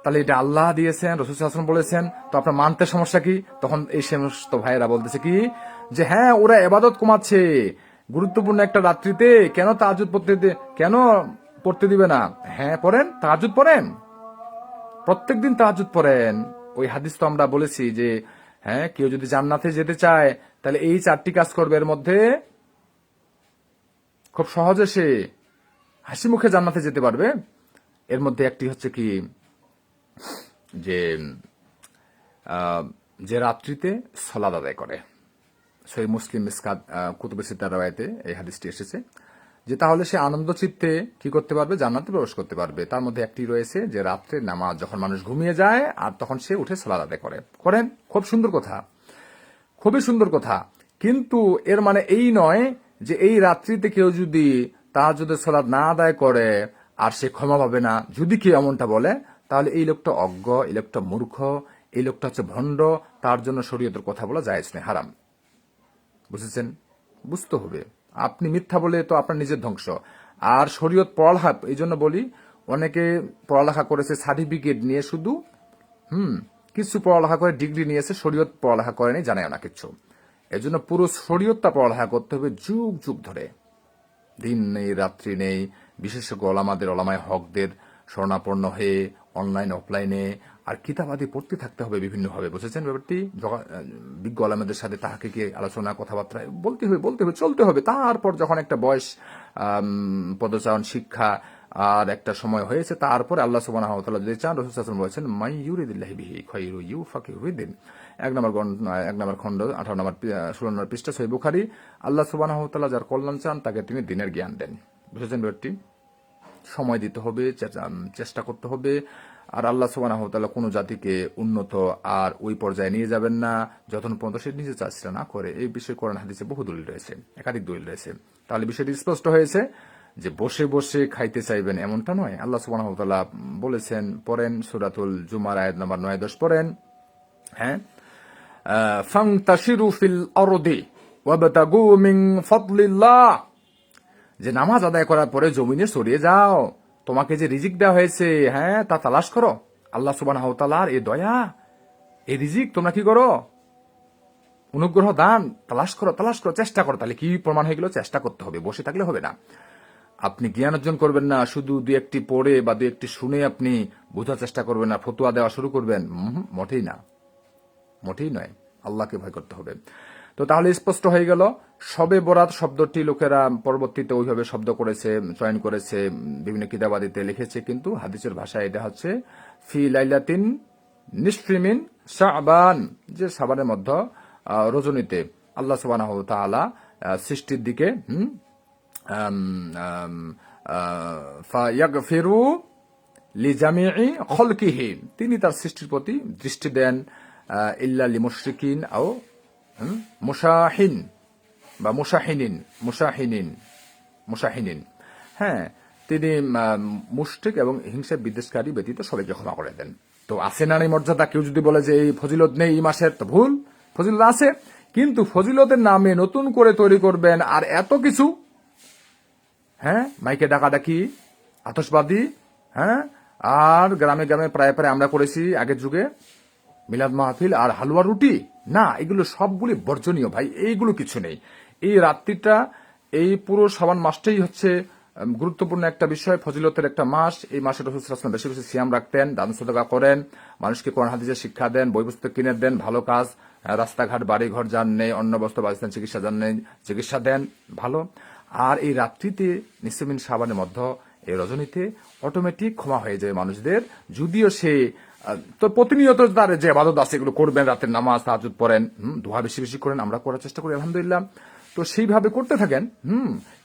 তাহলে এটা আল্লাহ দিয়েছেন, রাসূল সাল্লাল্লাহু আলাইহি ওয়াসাল্লাম বলেছেন, তো আপনার মানতে সমস্যা কি? তখন এই সমস্ত ভাইয়েরা বলতেছে কি যে হ্যাঁ, ওরা ইবাদত কমাচ্ছে, গুরুত্বপূর্ণ একটা রাত্রিতে কেন তাহাজ্জুদ পড়তে দিবে না? হ্যাঁ পড়েন, তাহাজ্জুদ পড়েন, প্রত্যেকদিন তাহাজ্জুদ পড়েন। ওই হাদিস তো আমরা বলেছি যে হ্যাঁ, কেউ যদি জান্নাতে যেতে চায় তাহলে এই 4টি কাজ করবে। এর মধ্যে খুব সহজে সে হাসি মুখে জান্নাতে যেতে পারবে। এর মধ্যে একটি হচ্ছে কি যে যে রাত্রিতে সালাত আদায় করে। সহিহ মুসলিম মিসকাত কুতুবে সিত্তার রাওয়ায়াতে এই হাদিসটি এসেছে যে তাহলে সে আনন্দ চিত্তে কি করতে পারবে? জান্নাতে প্রবেশ করতে পারবে। তার মধ্যে একটি রয়েছে যে রাত্রে নামাজ, যখন মানুষ ঘুমিয়ে যায় আর তখন সে উঠে সালাত আদায় করেন। খুব সুন্দর কথা, খুবই সুন্দর কথা। কিন্তু এর মানে এই নয় যে এই রাত্রিতে কেউ যদি তাহাজ্জুদের সালাত না আদায় করে আর সে ক্ষমা পাবে না। যদি কেউ এমনটা বলে তাহলে এই লোকটা অজ্ঞ, এই লোকটা মূর্খ, এই লোকটা হচ্ছে ভণ্ড, তার জন্য শরীয়তের কথা বলা জায়েজ নেই, হারাম। বুঝেছেন? বুঝতে হবে। আপনি মিথ্যা বলে তো আপনার নিজের ধ্বংস। আর শরীয়ত পড়ালেখা, এই জন্য বলি, অনেকে পড়ালেখা করেছে সার্টিফিকেট নিয়ে, শুধু কিছু পড়ালেখা করে ডিগ্রি নিয়েছে, শরীয়ত পড়ালেখা করেনি, জানায় না কিছু। এজন্য পুরো শরীয়তটা পড়ালেখা করতে হবে যুগ যুগ ধরে, দিন নেই রাত্রি নেই। বিশেষজ্ঞ ওলামায় হকদের শরণাপন্ন হয়ে অনলাইন অফলাইনে আর কিতাবাদি পড়তে থাকতে হবে বিভিন্নভাবে। বুঝেছেন ব্যাপারটি? বিজ্ঞ ওলামাদের সাথে তাহাকিকি আলোচনা, কথাবার্তা বলতে হবে, চলতে হবে। তারপর যখন একটা বয়স, পদচারণ, শিক্ষা আর একটা সময় হয়েছে, তারপরে আল্লাহ সুবহানাহু ওয়া তাআলা যদি চান, রাসূল সাল্লাল্লাহু আলাইহি ওয়াসাল্লাম বলেছেন মাই ইউরিদিল্লাহি বিহি খায়রু ইউফাকিহু ফিদ্দিন, 1 নম্বর খণ্ড 18 নম্বর 16 নম্বর পৃষ্ঠা, সহিহ বুখারী। আল্লাহ সুবহানাহু ওয়া তাআলা যার কল্যাণ চান তাকে তিনি দ্বীনের জ্ঞান দেন। বুঝেছেন ব্যাপারটি? সময় দিতে হবে, চেষ্টা করতে হবে। আর আল্লাহ সুবহানাহু ওয়া তাআলা কোনো জাতিকে উন্নত আর ওই পর্যায়ে নিয়ে যাবেন না যতক্ষণ পর্যন্ত সে নিজে চেষ্টা না করে। এই বিষয়ে কোরআন হাদিসে বহু দলিল রয়েছে, একাধিক দলিল রয়েছে। তাহলে বিষয়টি স্পষ্ট হয়েছে যে বসে বসে খাইতে চাইবেন এমনটা নয়। আল্লাহ সুবহানাহু ওয়া তাআলা বলেছেন, পড়েন সূরাতুল জুমার আয়াত নম্বর 9-10 পড়েন। হ্যাঁ, ফান্তাশিরু ফিল আরদি ওয়াবতাগু মিন ফাদলিল্লাহ, যে নামাজ আদায় করার পরে জমিনে ছড়িয়ে যাও, তোমাকে যে রিজিক দেওয়া হয়েছে, হ্যাঁ, তা তালাশ করো। আল্লাহ সুবহানাহু ওয়া তাআলার এই দয়া, এই রিজিক তোমরা কি করো? অনুগ্রহ দান তালাশ করো, চেষ্টা করো। তাহলে কি প্রমাণ হয়ে গেল? চেষ্টা করতে হবে, বসে থাকলে হবে না। আপনি জ্ঞান অর্জন করবেন না, শুধু 2-1টি পড়ে বা 2-1টি শুনে আপনি বোঝার চেষ্টা করবেন না, ফতোয়া দেওয়া শুরু করবেন, মোটেই না, মোটেই নয়। আল্লাহকে ভয় করতে হবে। তো তাহলে স্পষ্ট হয়ে গেল, শবে বরাত শব্দটি লোকেরা পরবর্তীতে ওইভাবে শব্দ করেছে, চয়ন করেছে, বিভিন্ন কিতাবাদিতে লিখেছে, কিন্তু হাদিসের ভাষায় এটা হচ্ছে ফি লাইলাতিন নিসফি মিন শাবান, যে শাবানের মধ্যে রজনীতে আল্লাহ সুবহানাহু ওয়া তাআলা সৃষ্টির দিকে ফায়াগফিরু লিজামিই খলকিহি, তিনি তার সৃষ্টির প্রতি দৃষ্টি দেন, ইল্লা লিমুশরিকিন আও মুশাহিন বা মুশাহিনিন, হ্যাঁ, তিনি মুশরিক এবং হিংসা বিদ্বেষকারী ব্যতীত সবাইকে ক্ষমা করে দেন। তো আছে না মর্যাদা? কেউ যদি বলে যে এই ফজিলত নেই এই মাসের, তো ভুল, ফজিলত আছে, কিন্তু ফজিলতের নামে নতুন করে তৈরি করবেন আর এত কিছু, হ্যাঁ, মাইকে ডাকাডাকি, আতশবাদী, হ্যাঁ, আর গ্রামে গ্রামে প্রায় আমরা করেছি আগের যুগে মিলাদ মাহফিল আর হালুয়া রুটি, না, এগুলো সবগুলি বর্জনীয় ভাই, এইগুলো কিছু নেই। এই রাত্রিটা, এই পুরো শাবান মাসটাই হচ্ছে গুরুত্বপূর্ণ একটা বিষয়, ফজিলতের একটা মাস। এই মাসে রাসূল সাল্লাল্লাহু আলাইহি ওয়াসাল্লাম বেশি বেশি সিয়াম রাখতেন, দান সাদাকা করেন, মানুষকে কোরআন হাদিসের শিক্ষা দেন, বই পুস্তক কিনে দেন, ভালো কাজ, রাস্তাঘাট বাড়ি ঘর যান নেই, অন্ন বস্ত্র বাসস্থান চিকিৎসা যান নেই, চিকিৎসা দেন, ভালো। আর এই রাত্রিতে নিসফি মিন শাবানের মধ্যে, এই রজনীতে অটোমেটিক ক্ষমা হয়ে যায় মানুষদের, যদিও সে তো প্রতিনিয়ত তার যে ইবাদত আছে এগুলো করবেন, রাতের নামাজ তাহাজ্জুদ পড়েন, দোয়া বেশি বেশি করেন, আমরা করার চেষ্টা করি আলহামদুলিল্লাহ। তো সেইভাবে করতে থাকেন,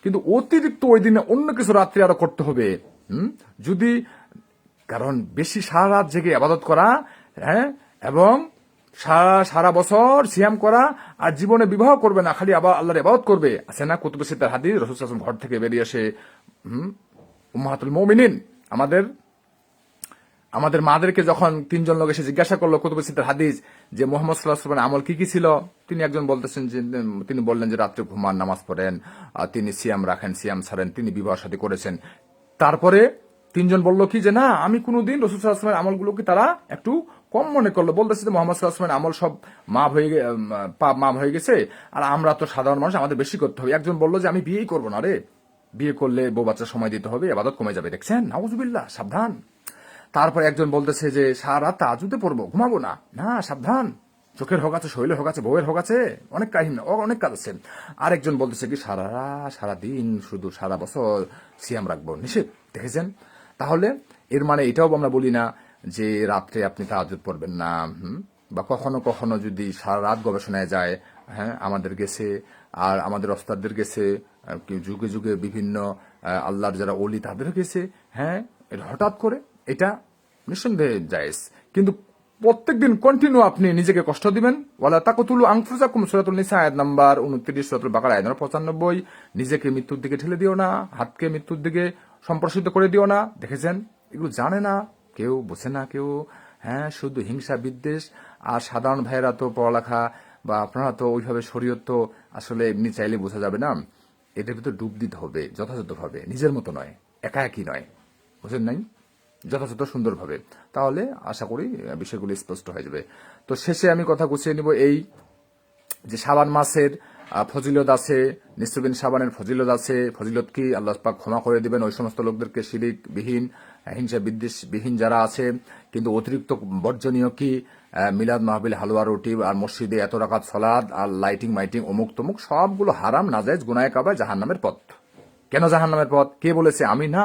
কিন্তু অতিরিক্ত ওই দিনে অন্য কিছু রাত্রি আরো করতে হবে, যদি, কারণ বেশি সারা রাত জেগে ইবাদত করা, হ্যাঁ, এবং সারা বছর সিয়াম করা, আর জীবনে বিবাহ করবে না, খালি আবার আল্লাহর ইবাদত করবে। আছে না কুতুবে সিত্তার হাদিস, রাসূল সাল্লাল্লাহু আলাইহি ওয়াসাল্লাম ঘর থেকে বেরিয়ে এসে উম্মাহাতুল মুমিনিন, আমাদের আমাদের মাদেরকে যখন তিনজন লোক এসে জিজ্ঞাসা করলো কুতুব সিত্তার হাদিস যে মুহাম্মদ সাল্লাল্লাহু আলাইহি ওয়াসাল্লামের আমল কি কি ছিল, তিনি একজন বলতেছেন যে তিনি বললেন যে রাত্রে ঘুমান, নামাজ পড়েন, তিনি সিয়াম রাখেন, সিয়াম ছাড়েন, তিনি বিবাহ শাদী করেছেন। তারপরে তিনজন বলল কি যে না, আমি কোনোদিন রাসূল সাল্লাল্লাহু আলাইহি ওয়াসাল্লামের আমলগুলোকে তারা একটু কম মনে করলো, বলতেছে যে মুহাম্মদ সাল্লাল্লাহু আলাইহি ওয়াসাল্লামের আমল সব মাফ হয়ে গেছে, আর আমরা তো সাধারণ মানুষ, আমাদের বেশি করতে হবে। একজন বলল যে আমি বিয়েই করবো না রে, বিয়ে করলে বউ বাচ্চা সময় দিতে হবে, ইবাদত কমে যাবে। দেখছেন, নাউজুবিল্লাহ, সাবধান। তারপরে একজন বলতেছে যে সারা রাত তাহাজ্জুদে পড়বো, ঘুমাবো না, না সাবধান, চোখের হোক আছে, শরীরের হোক আছে, বউয়ের হোক আছে, অনেক কাহিনী, অনেক কাজ আছে। আরেকজন বলতেছে কি সারা দিন শুধু সারা বছর সিয়াম রাখবো, নিষেধ। দেখেছেন? তাহলে এর মানে এটাও আমরা বলি না যে রাত্রে আপনি তাহাজ্জুদ পড়বেন না, বা কখনো কখনো যদি সারা রাত গবেষণায় যায়, হ্যাঁ আমাদের গেছে আর আমাদের ওস্তাদদের গেছে, যুগে যুগে বিভিন্ন আল্লাহর যারা ওলি তাদের গেছে, হ্যাঁ এটা হঠাৎ করে, এটা নিঃসন্দেহে জায়েজ। কিন্তু প্রত্যেকদিন কন্টিনিউ আপনি নিজেকে কষ্ট দিবেন, ওয়ালা তাকতুলু আনফুসাকুম, সূরাতুন নিসা আয়াত নাম্বার 29, সূরাতুল বাকারা আয়াত নাম্বার 95। নিজেকে মৃত্যুর দিকে ঠেলে দিও না, হাতকে মৃত্যুর দিকে সম্প্রসারিত করে দিও না। দেখেছেন, এগুলো জানে না কেউ, বোঝে না কেউ, হ্যাঁ শুধু হিংসা বিদ্বেষ। আর সাধারণ ভাইয়েরা তো পড়ালেখা বা আপনারা তো ওইভাবে শরীয়ত তো আসলে এমনি চাইলে বোঝা যাবে না, এটার ভিতরে ডুব দিতে হবে যথাযথভাবে, নিজের মতো নয়, একা একই নয়, বুঝেন নাই, যথাযথ সুন্দরভাবে। তাহলে আশা করি বিষয়গুলি স্পষ্ট হয়ে যাবে। তো শেষে আমি কথা গুছিয়ে নিব এই যে শাবান মাসের ফজিলত আছে, নিসফে শাবানের ফজিলত আছে। ফজিলত কি? আল্লাহ পাক ক্ষমা করে দিবেন ওই সমস্ত লোকদেরকে, শিরিক বিহীন, হিংসা বিদ্বেষ বিহীন যারা আছে। কিন্তু অতিরিক্ত বর্জনীয় কি? মিলাদ মাহফিল, হালুয়া রুটি, আর মসজিদে এত রাকাত সালাত, আর লাইটিং মাইটিং, অমুক তমুক, সবগুলো হারাম, নাজায়েজ, গুনাহে কাবায়, জাহান্নামের পথ। কেন জাহান্নামের পথ? কে বলেছে? আমি না।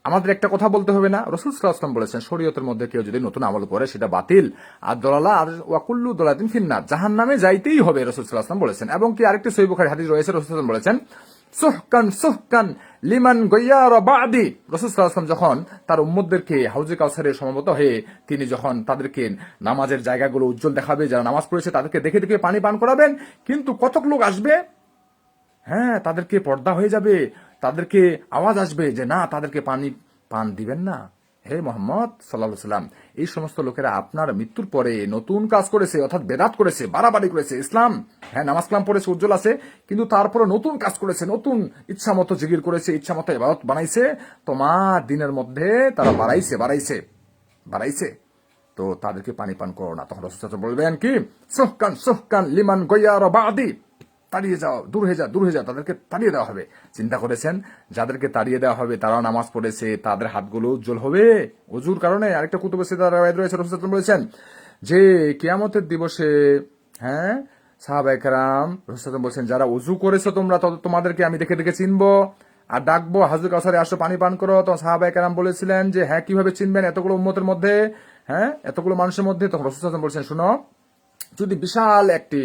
আমাদের একটা কথা বলতে হবে না, রাসূল সাল্লাল্লাহু আলাইহি ওয়াসাল্লাম বলেছেন শরীয়তের মধ্যে কেউ যদি নতুন আমল করে সেটা বাতিল, আর দলালা, আর ওয়াকুল্লু দলালাতিন ফিন্নার, জাহান্নামে যাইতেই হবে, রাসূল সাল্লাল্লাহু আলাইহি ওয়াসাল্লাম বলেছেন। এবং কি আরেকটি সহিহ বুখারী হাদিস রয়েছে, রাসূল সাল্লাল্লাহু আলাইহি ওয়াসাল্লাম বলেছেন সুহকান সুহকান লিমান গায়্যারা বাদি। রাসূল সাল্লাল্লাহু আলাইহি ওয়াসাল্লাম যখন তার উম্মতদেরকে হাউজে কাউসারে সমবেত হয়ে তিনি যখন তাদেরকে নামাজের জায়গাগুলো উজ্জ্বল দেখাবে, যারা নামাজ পড়েছে তাদেরকে দেখে দেখে পানি পান করাবেন, কিন্তু কতক লোক আসবে, হ্যাঁ তাদেরকে পর্দা হয়ে যাবে, তাদেরকে আওয়াজ আসবে যে না, তাদেরকে পানি পান দিবেন না। হে মোহাম্মদ সাল্লাল্লাহু আলাইহি ওয়াসাল্লাম, এই সমস্ত লোকেরা আপনার মৃত্যুর পরে নতুন কাজ করেছে, অর্থাৎ বেদাত করেছে, বাড়াবাড়ি করেছে। ইসলাম, হ্যাঁ নামাজ কালাম পড়েছে, উজ্জ্বল আছে, কিন্তু তারপরে নতুন কাজ করেছে, নতুন ইচ্ছা মতো জিকির করেছে, ইচ্ছা মতো ইবাদত বানাইছে, তোমার দিনের মধ্যে তারা বাড়াইছে। তো তাদেরকে পানি পান করো না। তখন রাসূল সাল্লাল্লাহু আলাইহি ওয়াসাল্লাম বলবেন কি? সুহকান সুহকান লিমান গায়্যারা বাদি, তাড়িয়ে যাও, দূর হয়ে যাও, তাদেরকে তাড়িয়ে দেওয়া হবে। চিন্তা করেছেন, যাদেরকে তাড়িয়ে দেওয়া হবে তারাও নামাজ পড়েছে, তাদের হাতগুলো উজ্জ্বল হবে ওযুর কারণে। আরেকটা কুতুবে সিত্তার রাওয়ায়াত রয়েছে, রাসূল সাল্লাল্লাহু আলাইহি ওয়াসাল্লাম বলেছেন যে কিয়ামতের দিবসে, হ্যাঁ সাহাবায়ে কেরাম, রাসূল সাল্লাল্লাহু আলাইহি ওয়াসাল্লাম বলেছেন যারা ওযু করেছো তোমরা, তোমাদেরকে আমি দেখে দেখে চিনবো আর ডাকবো, হাউজে কাউসারে আসো, পানি পান করো। তো সাহাবায়ে কেরাম বলেছিলেন যে হ্যাঁ কিভাবে চিনবেন এতগুলো উম্মতের মধ্যে, হ্যাঁ এতগুলো মানুষের মধ্যে? তখন রাসূল সাল্লাল্লাহু আলাইহি ওয়াসাল্লাম বলেছেন শুনো, যদি বিশাল একটি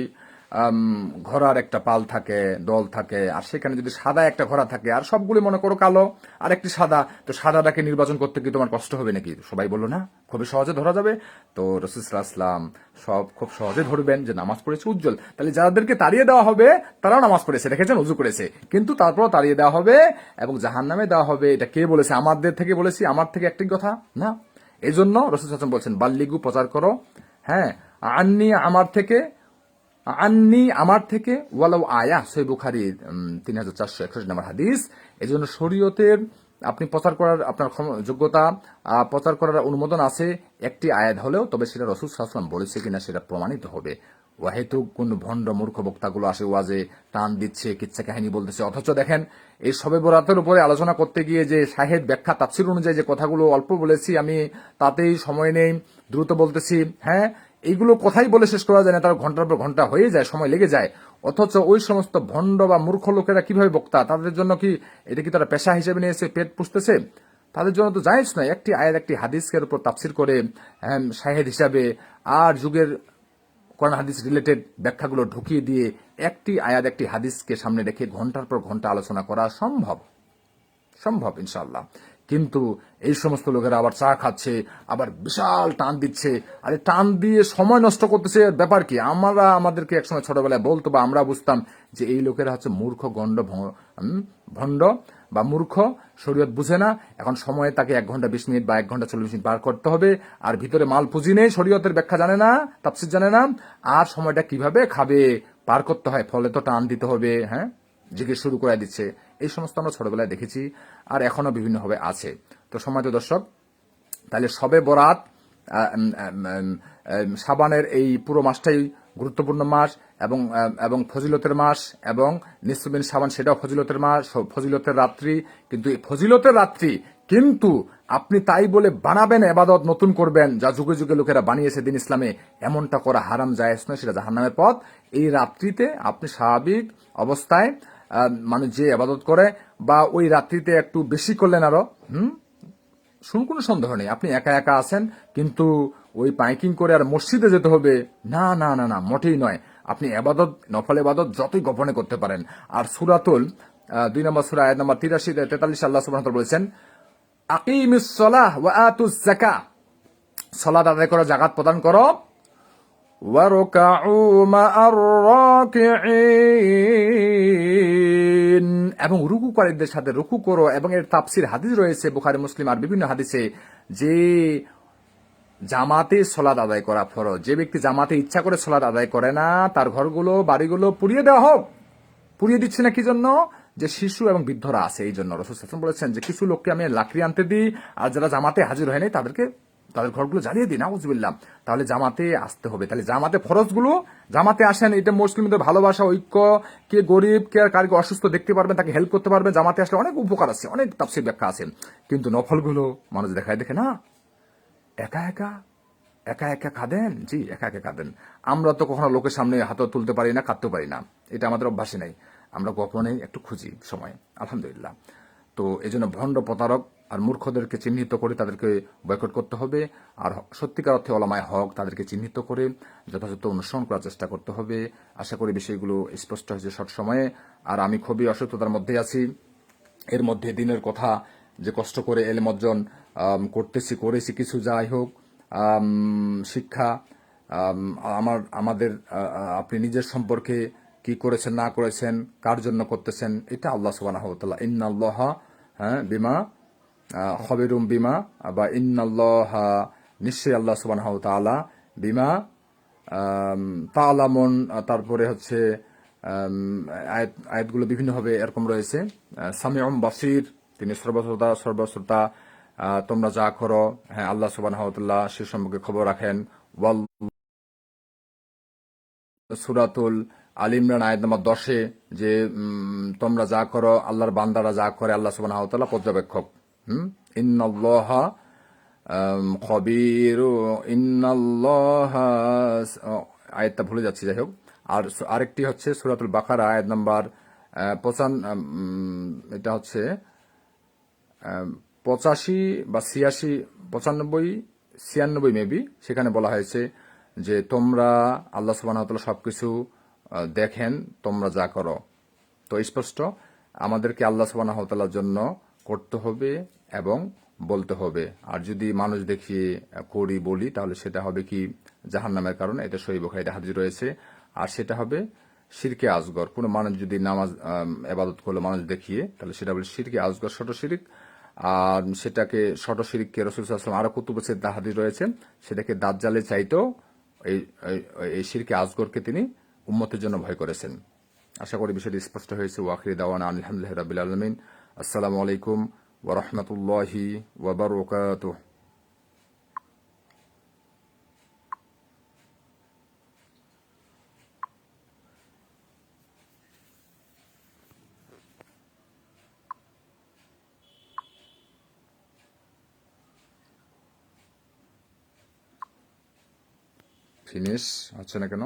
ঘোড়ার একটা পাল থাকে, দল থাকে, আর সেখানে যদি সাদা একটা ঘোড়া থাকে আর সবগুলি মনে করো কালো আর একটি সাদা, তো সাদাটাকে নির্বাচন করতে কি তোমার কষ্ট হবে নাকি? সবাই বললো না, খুবই সহজে ধরা যাবে। তো রাসূল সাল্লাল্লাহু আলাইহি ওয়াসাল্লাম সব খুব সহজে ধরবেন যে নামাজ পড়েছে উজ্জ্বল। তাহলে যাদেরকে তাড়িয়ে দেওয়া হবে তারাও নামাজ পড়েছে, দেখেছেন, উজু করেছে, কিন্তু তারপরও তাড়িয়ে দেওয়া হবে এবং জাহান্নামে দেওয়া হবে। এটা কে বলেছে? আমাদের থেকে বলেছি? আমার থেকে একটি কথা না। এই জন্য রাসূল সাল্লাল্লাহু আলাইহি ওয়াসাল্লাম বলছেন বাল্লিগু, প্রচার করো, হ্যাঁ আন্নি, আমার থেকে ওয়ালাউ আয়া, সহিহ বুখারী 3461 নম্বর হাদিস। এই জন্য শরীয়তের আপনি প্রচার করার আপনার যোগ্যতা, প্রচার করার অনুমোদন আছে একটি আয়াত হলেও, তবে সেটা রাসূল সাল্লাল্লাহু আলাইহি ওয়াসাল্লাম বলেছে কিনা সেটা প্রমাণিত হবে। ওয়াহেতু কোন ভণ্ড মূর্খ বক্তাগুলো আসে ওয়াজে টান দিচ্ছে, কিচ্ছা কাহিনী বলতেছে, অথচ দেখেন এই শবে বরাতের উপরে আলোচনা করতে গিয়ে যে শাহেদ ব্যাখ্যা তাফসীর অনুযায়ী যে কথাগুলো অল্প বলেছি আমি, তাতেই সময় নেই, দ্রুত বলতেছি, হ্যাঁ এইগুলো কথাই বলে শেষ করা যায় না, তার ঘন্টার পর ঘন্টা হয়ে যায়, সময় লেগে যায়। অথচ ওই সমস্ত ভণ্ড বা মূর্খ লোকেরা কিভাবে বক্তা, তাদের জন্য কি এটা কি তারা পেশা হিসেবে নিয়েছে, পেট পুষতেছে? তাদের জন্য তো জায়েজ নয়। একটি আয়াত একটি হাদিসের উপর তাফসীর করে শাহেদ হিসাবে আর যুগের কোরআন হাদিস রিলেটেড ব্যাখ্যাগুলো ঢুকিয়ে দিয়ে একটি আয়াত একটি হাদিসকে সামনে রেখে ঘন্টার পর ঘন্টা আলোচনা করা সম্ভব ইনশাআল্লাহ। কিন্তু এই সমস্ত লোকেরা আবার চা খাচ্ছে, আবার বিশাল টান দিচ্ছে, আরে টান দিয়ে সময় নষ্ট করতেছে, ব্যাপার কি? আমাদেরকে একসময় ছোটবেলায় বলতো বা আমরা বুঝতাম যে এই লোকেরা হচ্ছে মূর্খ, গণ্ড, ভণ্ড বা মূর্খ, শরীয়ত বুঝে না, এখন সময়ে তাকে 1 ঘন্টা 20 মিনিট বা 1 ঘন্টা 40 মিনিট পার করতে হবে, আর ভিতরে মাল পুঁজি নেই, শরীয়তের ব্যাখ্যা জানে না, তাফসীর জানে না, আর সময়টা কিভাবে খাবে পার করতে হয়, ফলে তো টান দিতে হবে, হ্যাঁ, জিজ্ঞেস শুরু করে দিচ্ছে। এই সমস্ত আমরা ছোটবেলায় দেখেছি, আর এখনো বিভিন্নভাবে আছে। তো সময়ত দর্শক, তাহলে শবে বরাত, শাবানের এই পুরো মাসটাই গুরুত্বপূর্ণ মাস, এবং ফজিলতের মাস, এবং নিসফুমিন শাবান সেটাও ফজিলতের মাস, ফজিলতের রাত্রি। কিন্তু এই ফজিলতের রাত্রি কিন্তু আপনি তাই বলে বানাবেন এবাদত, নতুন করবেন, যা যুগে যুগে লোকেরা বানিয়েছে দিন ইসলামে, এমনটা করা হারাম, জায়েজ নয়, সেটা জাহান্নামের পথ। এই রাত্রিতে আপনি স্বাভাবিক অবস্থায় মানুষ যে আবাদত করে, বা ওই রাত্রিতে একটু বেশি করলেন আরো, কোনো সন্দেহ নেই, আপনি একা একা আছেন, কিন্তু ওই পাইকিং করে আর মসজিদে যেতে হবে, না না না না, মোটেই নয়। আপনি এবাদত, নফল এবাদত যতই গোপনে করতে পারেন। আর সূরাতুল 2 নম্বর সূরা আয়াত নম্বর 43 আল্লাহ সুবহানাহু ওয়া তাআলা বলেছেন, আকিমিস সালাহ ওয়া আতুজ যাকাহ, সালাত আদায় করো, যাকাত প্রদান করো, ওয়ারকাউ মা'আর রাকিঈন, এবং রুকুকারীদের সাথে রুকু করো। এবং এর তাফসীর হাদিস রয়েছে বুখারী, মুসলিম আর বিভিন্ন হাদিসে, যে জামাতে সালাত আদায় করা ফরজ। যে ব্যক্তি জামাতে ইচ্ছা করে সালাত আদায় করে না, তার ঘরগুলো, বাড়িগুলো পুড়িয়ে দেওয়া হোক। পুড়িয়ে দিচ্ছে না কি জন্য? যে শিশু এবং বৃদ্ধরা আছে, এই জন্য রাসূল সাল্লাল্লাহু আলাইহি ওয়াসাল্লাম বলেছেন যে কিছু লোককে আমি লাকড়ি আনতে দিই, আর যারা জামাতে হাজির হয় নাই তাদের ঘরগুলো জ্বালিয়ে দিই, নাউযুবিল্লাহ। তাহলে জামাতে আসতে হবে, তাহলে জামাতে ফরজগুলো, জামাতে আসেন, এটা মুসলিমদের ভালোবাসা, ঐক্য, কে গরিব, কে কারিকে অসুস্থ দেখতে পারবেন, তাকে হেল্প করতে পারবেন, জামাতে আসলে অনেক উপকার আছে, অনেক তাফসীর ব্যাখ্যা আছে। কিন্তু নফলগুলো মানুষ দেখায় দেখে না, একা একা একা একা কাঁদেন, জি একা একা কাঁদেন। আমরা তো কখনো লোকের সামনে হাত তুলতে পারি না, কাঁদতে পারি না, এটা আমাদের অভ্যাসে নেই, আমরা গোপনেই একটু খুঁজি সময়, আলহামদুলিল্লাহ। তো এই জন্য ভণ্ড, প্রতারক আর মূর্খদেরকে চিহ্নিত করে তাদেরকে বয়কট করতে হবে, আর সত্যিকার অর্থে ওলামায়ে হক তাদেরকে চিহ্নিত করে যথাযথ অনুসরণ করার চেষ্টা করতে হবে। আশা করি বিষয়গুলো স্পষ্ট হয়েছে শর্ট সময়ে। আর আমি খুবই অসুস্থতার মধ্যে আছি, এর মধ্যে দিনের কথা যে কষ্ট করে এলেম অর্জন করেছি কিছু, যাই হোক, শিক্ষা, আমাদের আপনি নিজের সম্পর্কে কি করেছেন না করেছেন, কার জন্য করতেছেন, এটা আল্লাহ সুবহানাহু ওয়া তাআলা, ইন্নাল্লাহা, হ্যাঁ, বিমা খবিরুম বিমা, বা ইন্নাল্লাহা, নিশ্চয়ই আল্লাহ সুবহানাহু ওয়া তাআলা, বিমা তাআলামুন, তারপরে হচ্ছে আয়াতগুলো বিভিন্নভাবে এরকম রয়েছে, সামিউম বাসির, তিনি সর্বশ্রোতা, তোমরা যা করো, হ্যাঁ, আল্লাহ সুবহানাহু ওয়া তাআলা সে সম্পর্কে খবর রাখেন। সূরাতুল আলী ইমরান আয়াত নম্বর 10, যে তোমরা যা করো, আল্লাহর বান্দারা যা করে, আল্লাহ সুবহানাহু ওয়া তাআলা পর্যবেক্ষক। ইন্নাল্লাহা খবীরু, ইন্নাল্লাহা, আয়াতটা ভুলে যাচ্ছি, যাই হোক। আর আরেকটি হচ্ছে সূরাতুল বাকারা আয়াত নাম্বার 55, এটা হচ্ছে 85 বা 86, 95, 96 মেবি, সেখানে বলা হয়েছে যে তোমরা, আল্লাহ সুবহানাহু ওয়া তাআলা সবকিছু দেখেন, তোমরা যা করো। তো স্পষ্ট আমাদেরকে আল্লাহ সুবহানাহু ওয়া তাআলার জন্য করতে হবে এবং বলতে হবে। আর যদি মানুষ দেখিয়ে করি বলি, তাহলে সেটা হবে কি জাহান্নামের কারণ, এটা সহিহ বুখারীতে হাদিস রয়েছে। আর সেটা হবে শিরকে আসগর। কোনো মানুষ যদি নামাজ ইবাদত করলো মানুষ দেখিয়ে, তাহলে সেটা বলে শিরকে আসগর, ছোট শিরিক। আর সেটাকে ছোট শিরিককে রাসূল সাল্লাল্লাহু আলাইহি ওয়াসাল্লাম আরো কুতুবে সিদ্দা হাদিস রয়েছে, সেটাকে দাজ্জালে চাইতেও এই শিরকে আসগরকে তিনি উম্মতের জন্য ভয় করেছেন। আশা করি বিষয়টি স্পষ্ট হয়েছে। ওয়াখিরি দাওয়ানা আলহামদুলিল্লাহি রাব্বিল আলামিন। আসসালামু আলাইকুম ওয়া রাহমাতুল্লাহি ওয়া বারাকাতুহু। ফিনিশ হচ্ছে না কেন?